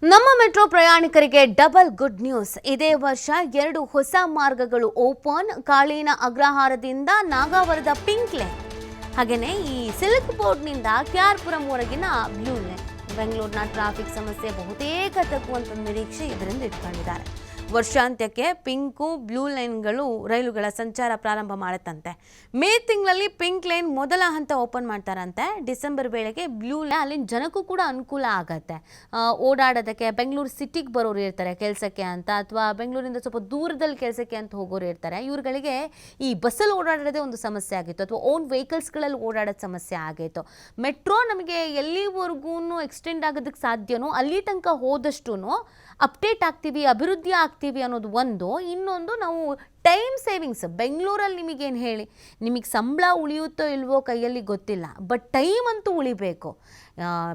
ನಮ್ಮ ಮೆಟ್ರೋ ಪ್ರಯಾಣಿಕರಿಗೆ double good news. ಇದೇ ವರ್ಷ 2 ಹೊಸ ಮಾರ್ಗಗಳು ಓಪನ್. ಕಾಳಿನ ಅಗ್ರಹಾರದಿಂದ ನಾಗಾವರದ ಪಿಂಕ್ ಲೇನ್, ಹಾಗೆಯೇ ಈ ಸಿಲ್ಕ್ ಬೋರ್ಡ್ನಿಂದ KR ವರೆಗಿನ ಬ್ಲೂ ಲೇನ್. ಬೆಂಗಳೂರಿನ ಟ್ರಾಫಿಕ್ ಸಮಸ್ಯೆ ಬಹುತೇಕ ತಗ್ಗುವಂತ ನಿರೀಕ್ಷೆ ಇದರಿಂದ ಇಟ್ಕೊಂಡಿದ್ದಾರೆ. ವರ್ಷಾಂತ್ಯಕ್ಕೆ ಪಿಂಕು ಬ್ಲೂ ಲೈನ್ಗಳು ರೈಲುಗಳ ಸಂಚಾರ ಪ್ರಾರಂಭ ಮಾಡುತ್ತಂತೆ. ಮೇ ತಿಂಗಳಲ್ಲಿ ಪಿಂಕ್ ಲೈನ್ ಮೊದಲ ಹಂತ ಓಪನ್ ಮಾಡ್ತಾರಂತೆ. ಡಿಸೆಂಬರ್ ವೇಳೆಗೆ ಬ್ಲೂ ಲೈನ್ ಅಲ್ಲಿನ ಜನಕ್ಕೂ ಕೂಡ ಅನುಕೂಲ ಆಗತ್ತೆ. ಓಡಾಡೋದಕ್ಕೆ ಬೆಂಗಳೂರು ಸಿಟಿಗೆ ಬರೋರು ಇರ್ತಾರೆ ಕೆಲಸಕ್ಕೆ ಅಂತ, ಅಥವಾ ಬೆಂಗಳೂರಿಂದ ಸ್ವಲ್ಪ ದೂರದಲ್ಲಿ ಕೆಲಸಕ್ಕೆ ಅಂತ ಹೋಗೋರು ಇರ್ತಾರೆ. ಇವ್ರುಗಳಿಗೆ ಈ ಬಸ್ಸಲ್ಲಿ ಓಡಾಡೋದೇ ಒಂದು ಸಮಸ್ಯೆ ಆಗಿತ್ತು, ಅಥವಾ ಓನ್ ವೆಹಿಕಲ್ಸ್ಗಳಲ್ಲಿ ಓಡಾಡೋದು ಸಮಸ್ಯೆ ಆಗಿತ್ತು. ಮೆಟ್ರೋ ನಮಗೆ ಎಲ್ಲಿವರೆಗೂ ಎಕ್ಸ್ಟೆಂಡ್ ಆಗೋದಕ್ಕೆ ಸಾಧ್ಯನೋ ಅಲ್ಲಿ ತನಕ ಹೋದಷ್ಟು ಅಪ್ಡೇಟ್ ಆಗ್ತೀವಿ, ಅಭಿವೃದ್ಧಿ ಆಗ್ತೀವಿ ಅನ್ನೋದು ಒಂದು. ಇನ್ನೊಂದು, ನಾವು ಟೈಮ್ ಸೇವಿಂಗ್ಸ್. ಬೆಂಗಳೂರಲ್ಲಿ ನಿಮಗೇನು ಹೇಳಿ, ನಿಮಗೆ ಸಂಬಳ ಉಳಿಯುತ್ತೋ ಇಲ್ವೋ ಕೈಯಲ್ಲಿ ಗೊತ್ತಿಲ್ಲ, ಬಟ್ ಟೈಮ್ ಅಂತೂ ಉಳಿಬೇಕು.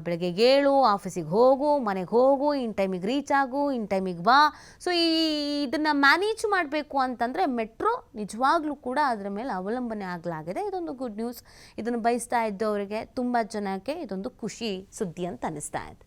ಬೆಳಗ್ಗೆ 7 ಆಫೀಸಿಗೆ ಹೋಗು, ಮನೆಗೆ ಹೋಗು, ಇನ್ ಟೈಮಿಗೆ ರೀಚ್ ಆಗು, ಇನ್ ಟೈಮಿಗೆ ಬಾ. ಸೊ ಇದನ್ನು ಮ್ಯಾನೇಜ್ ಮಾಡಬೇಕು ಅಂತಂದರೆ ಮೆಟ್ರೋ ನಿಜವಾಗ್ಲೂ ಕೂಡ ಅದರ ಮೇಲೆ ಅವಲಂಬನೆ ಆಗಲಾಗಿದೆ. ಇದೊಂದು ಗುಡ್ ನ್ಯೂಸ್. ಇದನ್ನು ಬಯಸ್ತಾ ಇದ್ದವರಿಗೆ ತುಂಬ ಜನಕ್ಕೆ ಇದೊಂದು ಖುಷಿ ಸುದ್ದಿ ಅಂತ ಅನ್ನಿಸ್ತಾ ಇದೆ.